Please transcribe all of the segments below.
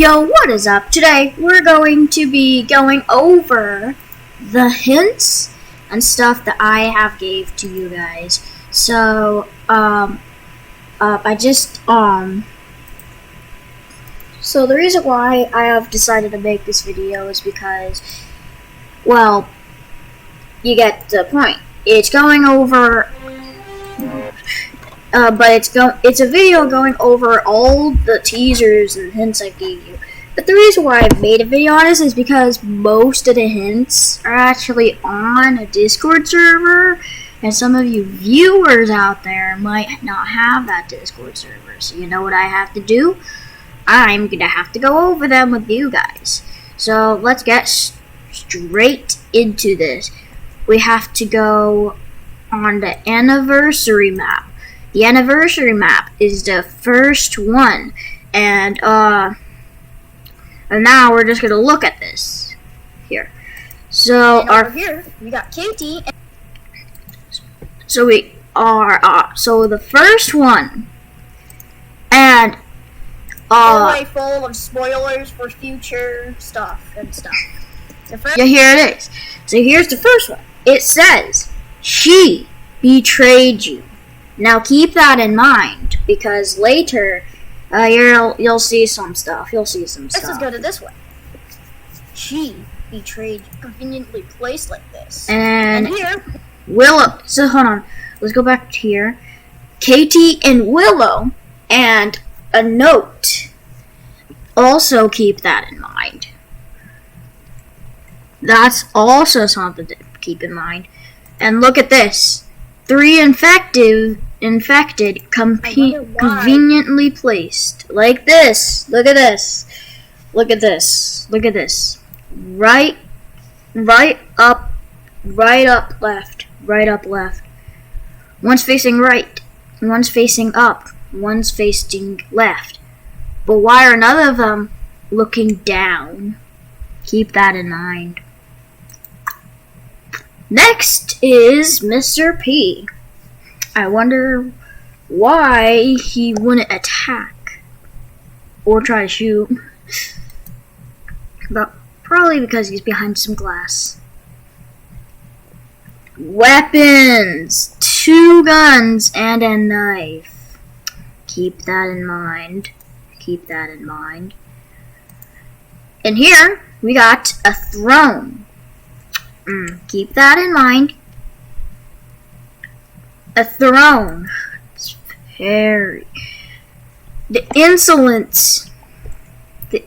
Yo, what is up? Today we're going to be going over the hints and stuff that I have gave to you guys. So, so the reason why I have decided to make this video is because, well, you get the point. It's going over, it's a video going over all the teasers and hints I gave you. But the reason why I made a video on this is because most of the hints are actually on a Discord server, and some of you viewers out there might not have that Discord server. So you know what I have to do? I'm gonna have to go over them with you guys. So let's get straight into this. We have to go on the anniversary map. The anniversary map is the first one, and now we're just gonna look at this here. So over here we got Katie. So we are so the first one, and way full of spoilers for future stuff and stuff. Yeah, here it is. So here's the first one. It says she betrayed you. Now keep that in mind, because later you'll see some stuff. You'll see some stuff. Let's just go to this one. She betrayed you, conveniently placed like this. And here, Willow. So hold on. Let's go back to here. Katie and Willow, and a note. Also keep that in mind. That's also something to keep in mind. And look at this. 3 infected conveniently placed. Like this. Look at this. Look at this. Look at this. Right up, left. Right up, left. One's facing right. One's facing up. One's facing left. But why are none of them looking down? Keep that in mind. Next is Mr. P. I wonder why he wouldn't attack or try to shoot. But probably because he's behind some glass. Weapons! 2 guns and a knife. Keep that in mind. Keep that in mind. And here we got a throne. Keep that in mind. A throne. It's very... The insolence. Keep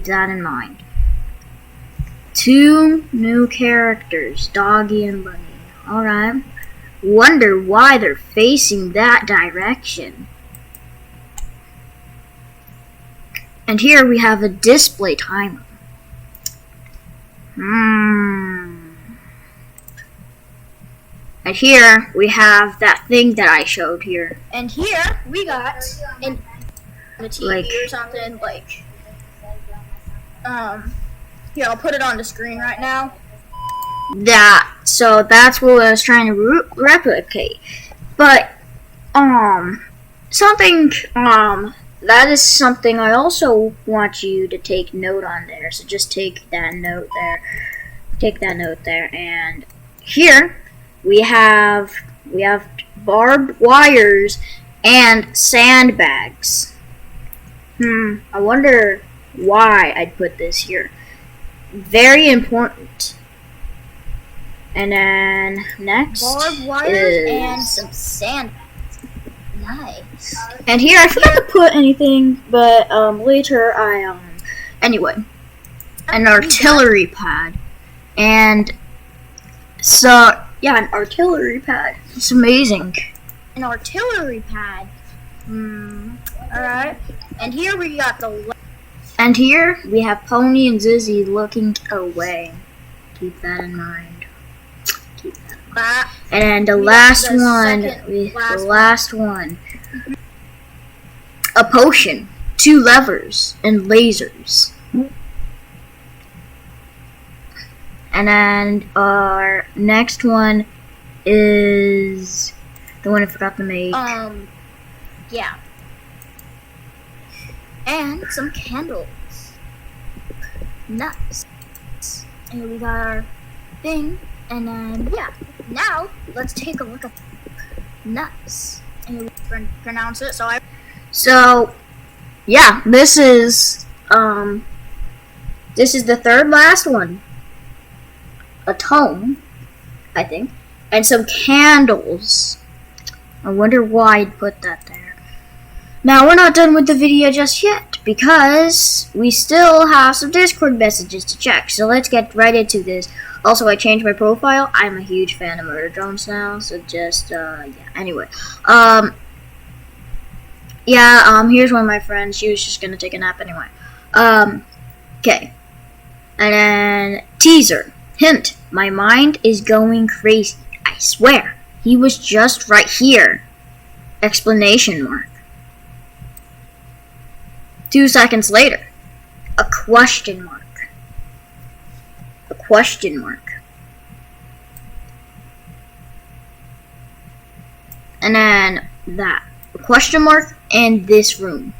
that in mind. 2 new characters, Doggy and Bunny. Alright. Wonder why they're facing that direction. And here we have a display timer. And here we have that thing that I showed here. And here we got a TV or something like. Here, I'll put it on the screen right now. So that's what I was trying to replicate. But that is something I also want you to take note on there. So just take that note there. Take that note there. And here we have barbed wires and sandbags. I wonder why I'd put this here. Very important. And then next barbed wires and some sandbags. Nice. And here I forgot to put anything, but later anyway, an artillery pad. And so yeah, an artillery pad. It's amazing. An artillery pad. Alright. And here we got and here we have Pony and Zizzy looking away. Keep that in mind. Keep that in mind. And the last one. A potion, 2 levers, and lasers. And then our next one is the one I forgot to make. Yeah. and some candles. Nice. And we got our thing, and then yeah. Now let's take a look at nuts. And we pronounce it. So yeah, this is the third last one. A tome, I think, and some candles. I wonder why I'd put that there. Now, we're not done with the video just yet, because we still have some Discord messages to check, so let's get right into this. Also, I changed my profile. I'm a huge fan of Murder Drones now, so just, yeah, anyway. Here's one of my friends. She was just gonna take a nap anyway. Okay. And then, teaser. Hint, my mind is going crazy. I swear, he was just right here. Exclamation mark. 2 seconds later, a question mark. A question mark. And then that. A question mark and this room.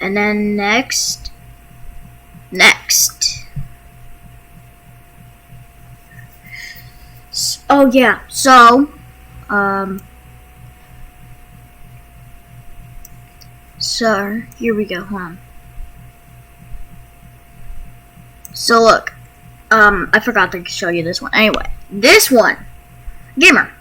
And then next. Oh yeah, so here we go, hold on. So look, I forgot to show you this one. Anyway, this one, gamer.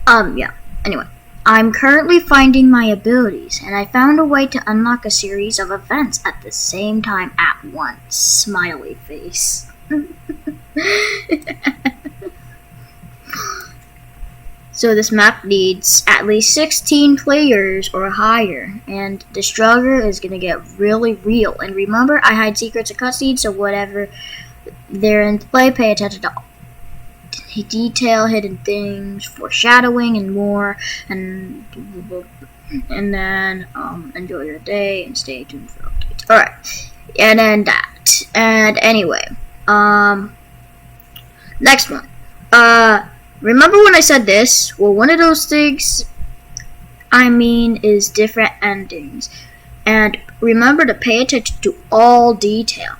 Yeah, anyway. I'm currently finding my abilities, and I found a way to unlock a series of events at the same time at once. Smiley face. So this map needs at least 16 players or higher, and the struggle is gonna get really real. And remember, I hide secrets and cutscenes, so whatever they're in play, pay attention to detail, hidden things, foreshadowing, and more. And then enjoy your day and stay tuned for updates. All right, and then that. And anyway, next one. Remember when I said this? Well, one of those things I mean is different endings. And remember to pay attention to all detail.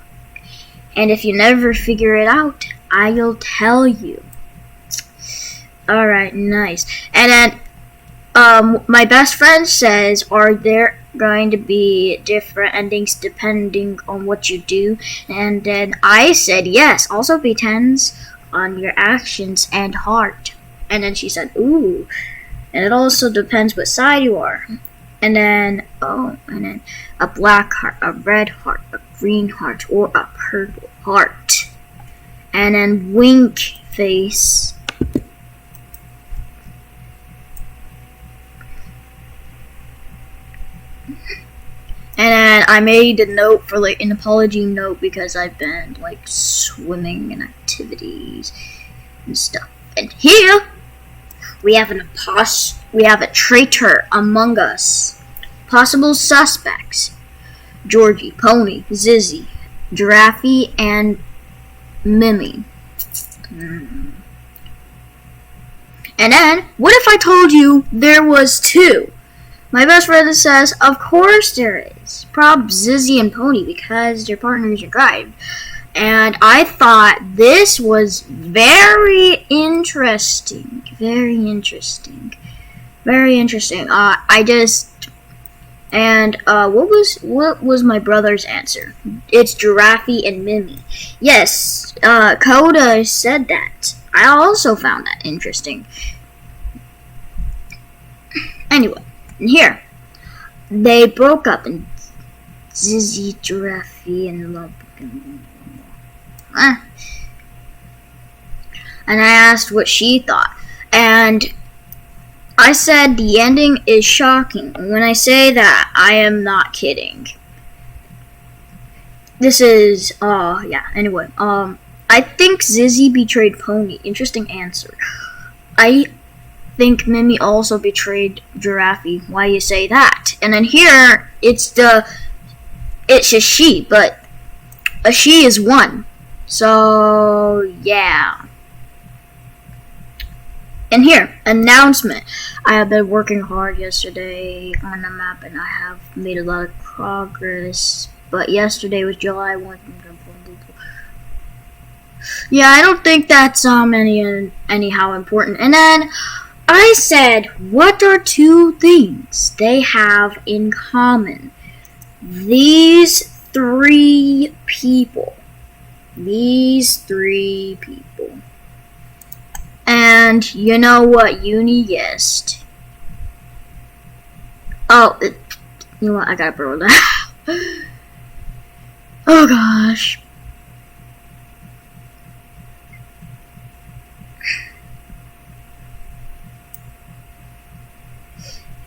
And if you never figure it out, I'll tell you. Alright, nice. And then my best friend says, are there going to be different endings depending on what you do? And then I said yes. Also depends on your actions and heart. And then she said, ooh. And it also depends what side you are. And then, and then a black heart, a red heart, a green heart, or a purple heart. And then wink face. And then I made a note for like an apology note because I've been like swimming in activities and stuff. And here we have a traitor among us. Possible suspects: Georgie, Pony, Zizzy, Giraffe, and Mimi. And then, what if I told you there was 2? My best friend says, of course there is. Prob Zizzy and Pony because their partners are crime. And I thought this was very interesting. Very interesting. What was my brother's answer? It's Giraffe and Mimi. Yes, Coda said that. I also found that interesting. Anyway, and here, they broke up and Zizzy, Giraffe, and Love. And I asked what she thought. And I said the ending is shocking. And when I say that, I am not kidding. This is, anyway, I think Zizzy betrayed Pony. Interesting answer. I think Mimi also betrayed Giraffe. Why you say that? And then here, it's a she, but a she is 1. So, yeah. And here, announcement. I have been working hard yesterday on the map, and I have made a lot of progress. But yesterday was July 1. Yeah, I don't think that's anyhow important. And then I said, what are two things they have in common? These three people. And you know what Uni guessed? Oh, you know what? I gotta burrow that. Oh gosh.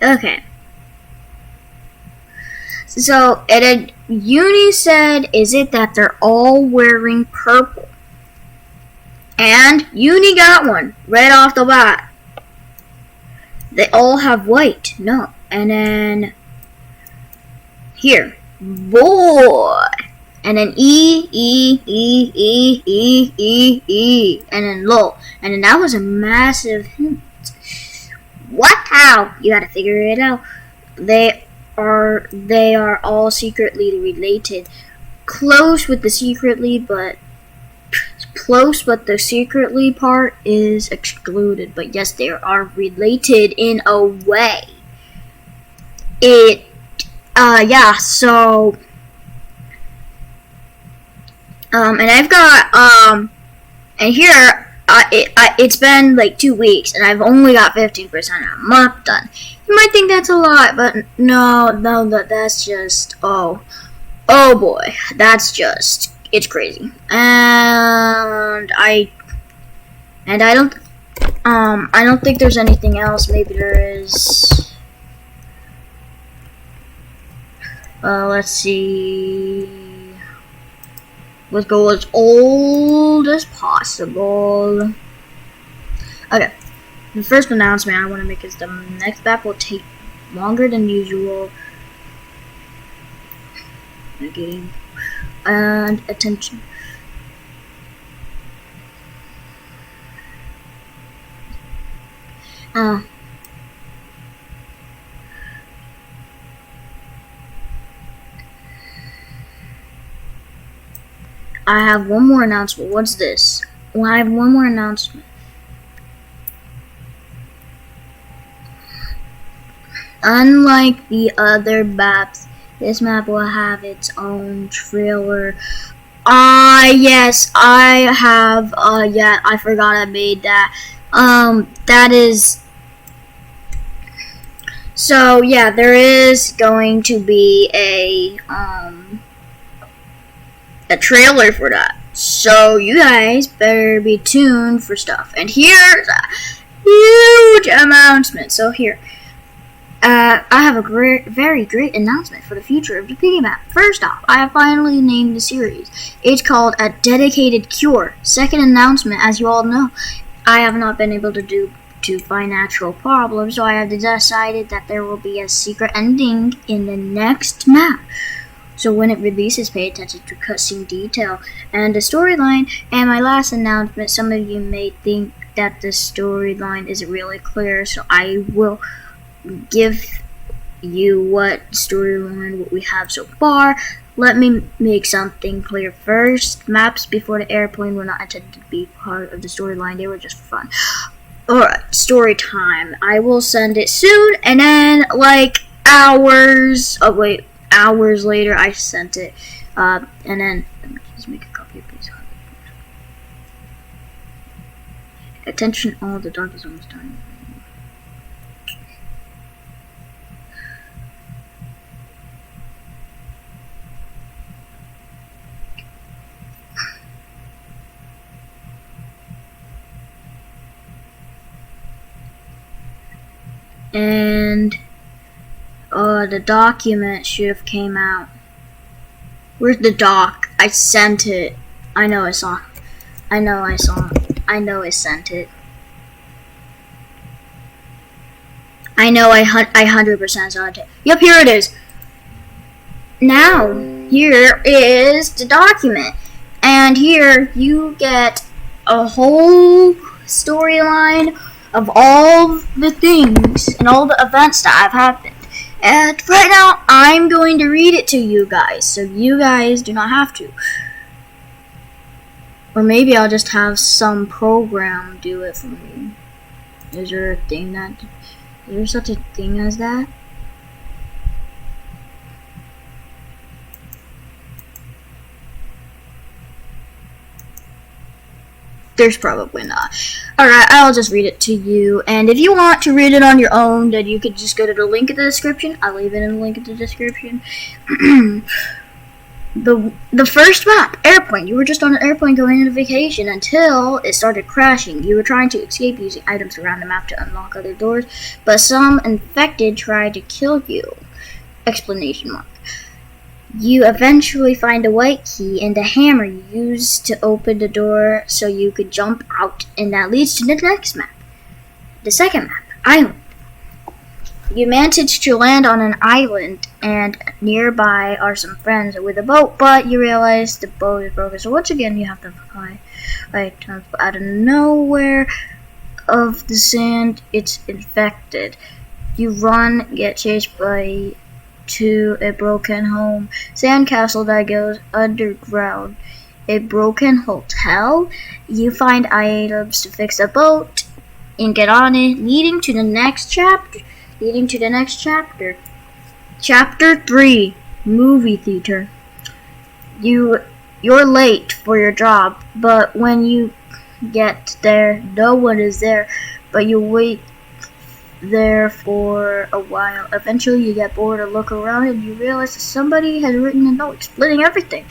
Okay. So, Uni said, is it that they're all wearing purple? And Uni got one right off the bat. They all have white. No. And then here, boy. And then E. And then low. And then that was a massive hint. What? How? You gotta figure it out. They are all secretly related. Close with the secretly, but the secretly part is excluded. But yes, they are related in a way. Yeah, so and I've got and here it's been like 2 weeks, and I've only got 15% of the map done. You might think that's a lot, but no, that's just oh boy, it's crazy. And I don't think there's anything else. Maybe there is. Let's see. Let's go as old as possible. Okay. The first announcement I want to make is the next map will take longer than usual. Okay. And attention. I have one more announcement. What's this? Well, I have one more announcement. Unlike the other maps, this map will have its own trailer. Yes, I have, yeah, I forgot I made that. That is, so yeah, there is going to be a trailer for that. So you guys better be tuned for stuff. And here's a huge announcement. So here, I have a very great announcement for the future of the Piggy map. First off, I have finally named the series. It's called A Dedicated Cure. Second announcement, as you all know, I have not been able to find natural problems, so I have decided that there will be a secret ending in the next map. So when it releases, pay attention to cutscene detail and the storyline. And my last announcement, some of you may think that the storyline isn't really clear, so I will give you what we have so far. Let me make something clear first. Maps before the airplane were not intended to be part of the storyline. They were just for fun. Alright, story time. I will send it soon, and then like hours later I sent it. And then let me just make a copy of this. Attention, all the dark is almost done. And the document should have came out. Where's the doc? I sent it. I know I sent it. I know I 100% saw it. Yep, here it is. Now, here is the document. And here you get a whole storyline of all the things and all the events that have happened. And right now, I'm going to read it to you guys, so you guys do not have to. Or maybe I'll just have some program do it for me. Is there such a thing as that? There's probably not. Alright, I'll just read it to you. And if you want to read it on your own, then you could just go to the link in the description. I'll leave it in the link in the description. The first map, airplane. You were just on an airplane going on a vacation until it started crashing. You were trying to escape using items around the map to unlock other doors, but some infected tried to kill you. Explanation mark. You eventually find a white key and a hammer used to open the door so you could jump out, and that leads to the next map. The second map, island. You managed to land on an island, and nearby are some friends with a boat, but you realize the boat is broken, so once again you have to fly out of nowhere of the sand. It's infected. You run, get chased to a broken home, sandcastle that goes underground, a broken hotel. You find items to fix a boat and get on it, leading to the next chapter. Chapter 3, movie theater. You're late for your job, but when you get there, no one is there, but you wait there for a while. Eventually you get bored and look around and you realize that somebody has written a note explaining everything.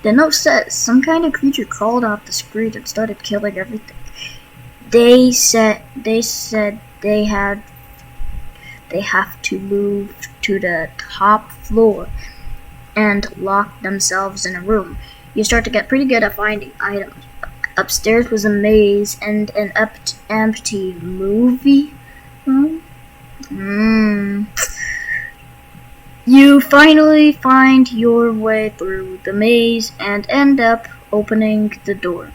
The note says some kind of creature crawled off the street and started killing everything. They said they have to move to the top floor and lock themselves in a room. You start to get pretty good at finding items. Upstairs was a maze and an empty movie room. You finally find your way through the maze and end up opening the door.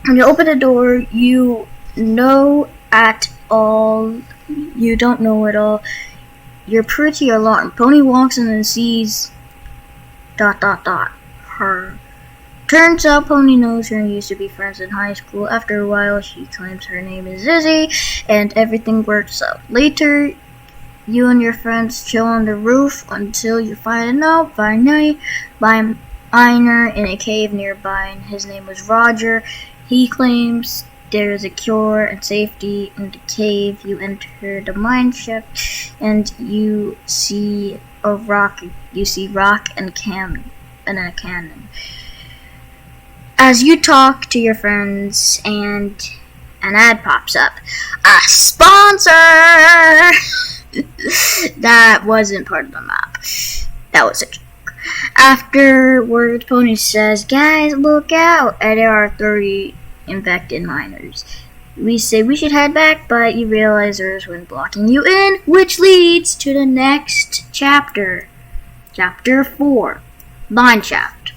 When you open the door, you don't know at all. You're pretty alarmed. Pony walks in and sees ... her. Turns out Pony knows her and used to be friends in high school. After a while, she claims her name is Izzy, and everything works out. Later, you and your friends chill on the roof until you find a note by Miner in a cave nearby, and his name was Roger. He claims there is a cure and safety in the cave. You enter the mine shaft, and you see a rock. You see rock and a cannon. As you talk to your friends, and an ad pops up. A sponsor! That wasn't part of the map. That was a joke. Afterwards, Pony says, "Guys, look out!" And there are 30 infected miners. We say we should head back, but you realize there's one blocking you in, which leads to the next chapter. Chapter 4, Mine Shaft.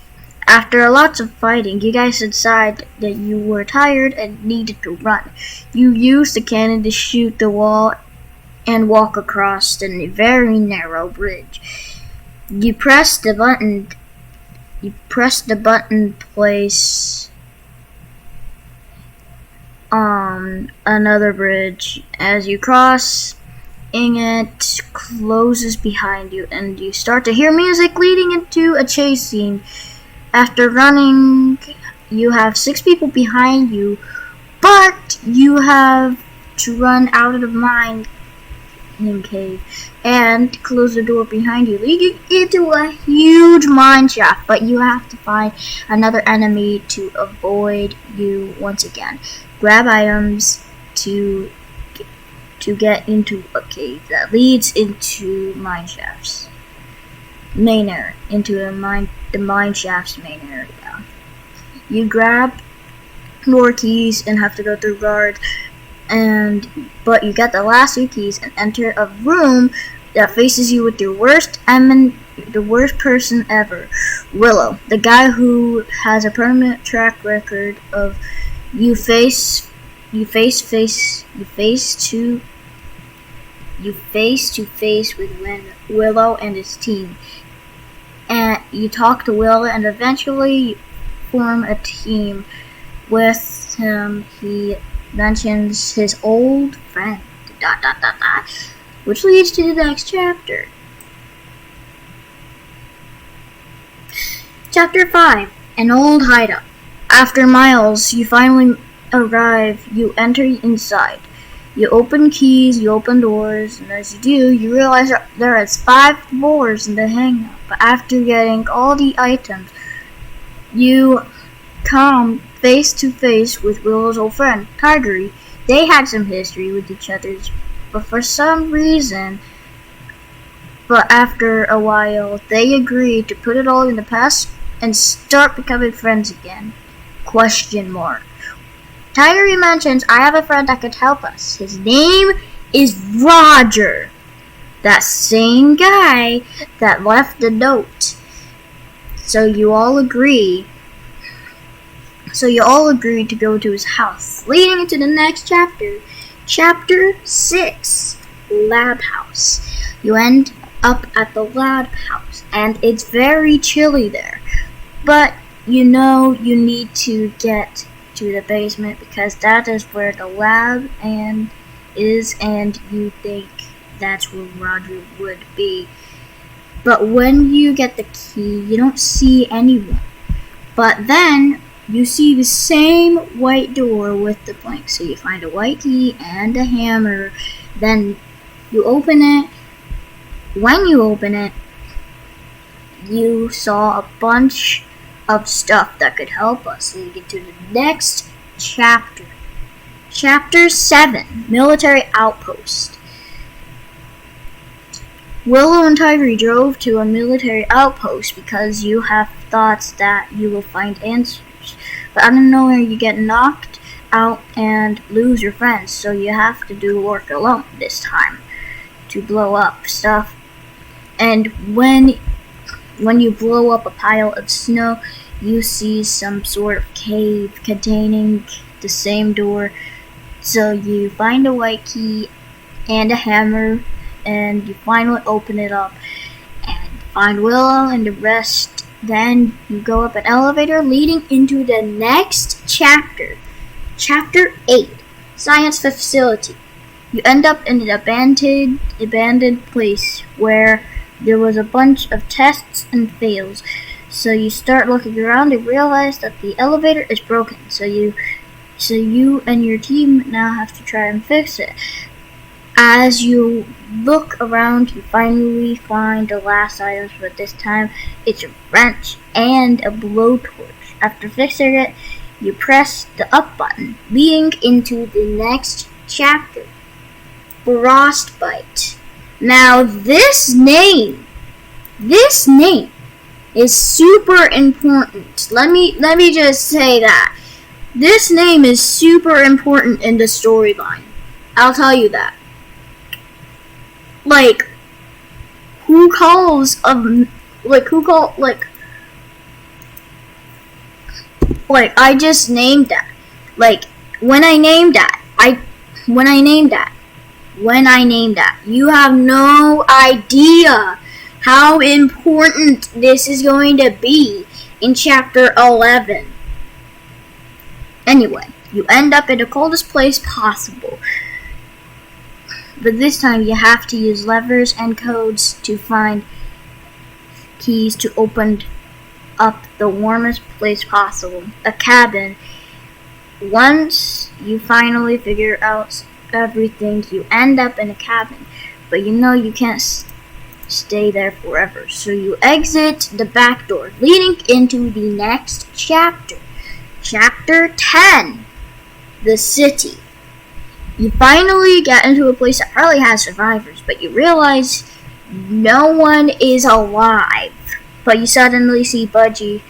After lots of fighting, you guys decide that you were tired and needed to run. You use the cannon to shoot the wall and walk across the very narrow bridge. You press the button. Place on another bridge. As you cross, it closes behind you, and you start to hear music leading into a chase scene. After running, you have 6 people behind you, but you have to run out of the mining cave and close the door behind you, leading into a huge mine shaft. But you have to find another enemy to avoid you once again. Grab items to get into a cave that leads into mine shafts. Main area, into the mine shaft's main area. You grab more keys and have to go through guards, but you get the last 2 keys and enter a room that faces you with the worst person ever, Willow, the guy who has a permanent track record of you face you face to face with Willow and his team, and you talk to Willow, and eventually you form a team with him. He mentions his old friend, which leads to the next chapter. Chapter 5, An Old Hideout. After miles, you finally arrive. You enter inside. You open keys, you open doors, and as you do, you realize there is 5 floors in the hangout. But after getting all the items, you come face to face with Willow's old friend, Tiggery. They had some history with each other, but for some reason, after a while, they agreed to put it all in the past and start becoming friends again. ? Tiggery mentions, I have a friend that could help us. His name is Roger. That same guy that left the note. So you all agree to go to his house, leading into the next chapter. Chapter 6, Lab House. You end up at the lab house, and it's very chilly there. But you know you need to get to the basement because that is where the lab is, and you think that's where Roger would be. But when you get the key, you don't see anyone. But then you see the same white door with the blank. So you find a white key and a hammer. Then you open it. When you open it, you saw a bunch of stuff that could help us leading to the next chapter. Chapter 7, Military Outpost. Willow and Tiggery drove to a military outpost because you have thoughts that you will find answers. But out of nowhere you get knocked out and lose your friends, so you have to do work alone this time to blow up stuff. And when you blow up a pile of snow, you see some sort of cave containing the same door. So you find a white key and a hammer, and you finally open it up and find Willow and the rest. Then you go up an elevator leading into the next chapter. Chapter 8, Science Facility. You end up in an abandoned place where there was a bunch of tests and fails. So you start looking around and realize that the elevator is broken. So you and your team now have to try and fix it. As you look around, you finally find the last items, but this time it's a wrench and a blowtorch. After fixing it, you press the up button, leading into the next chapter. Frostbite. Now this name is super important. Let me just say that. This name is super important in the storyline. I'll tell you that. I just named that. When I named that, you have no idea how important this is going to be in chapter 11. Anyway, you end up in the coldest place possible. But this time you have to use levers and codes to find keys to open up the warmest place possible, a cabin. Once you finally figure out everything, you end up in a cabin. But you know you can't stay there forever. So you exit the back door, leading into the next chapter. Chapter 10, The City. You finally get into a place that probably has survivors, but you realize no one is alive. But you suddenly see Budgie,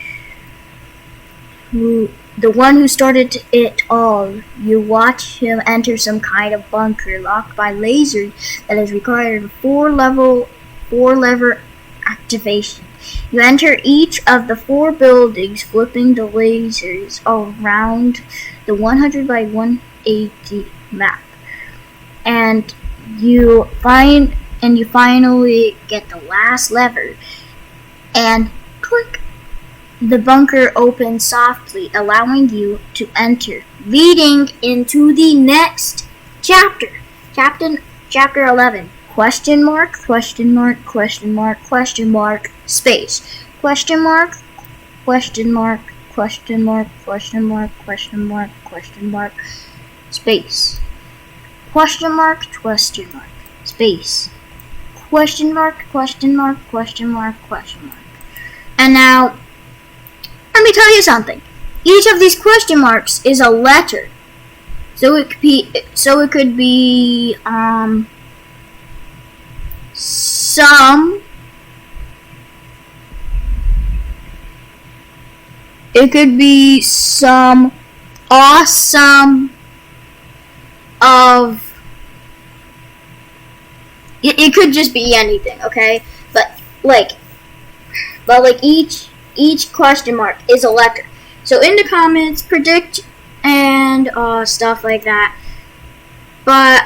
the one who started it all. You watch him enter some kind of bunker locked by lasers that is required a four lever activation. You enter each of the 4 buildings, flipping the lasers around the 100 by map. And you finally get the last lever, and click. The bunker opens softly, allowing you to enter, leading into the next chapter. Chapter 11. Question mark, question mark, question mark, question mark, space. Question mark, question mark, question mark, question mark, question mark, question mark, space. Question mark, space. Question mark, question mark, question mark, question mark. And now, let me tell you something. Each of these question marks is a letter. So it could be some. It could be some awesome of. It could just be anything, okay? But each question mark is a letter. So in the comments, predict and stuff like that. But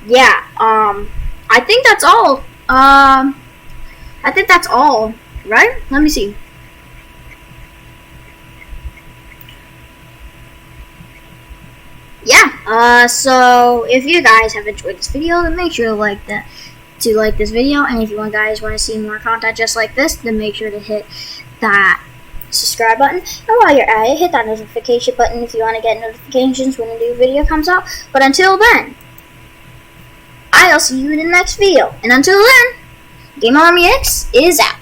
yeah, I think that's all. I think that's all, right? Let me see. Yeah. So if you guys have enjoyed this video, then make sure to like this video, and if you guys want to see more content just like this, then make sure to hit that subscribe button, and while you're at it, hit that notification button if you want to get notifications when a new video comes out. But until then, I'll see you in the next video, and until then, Game Army X is out.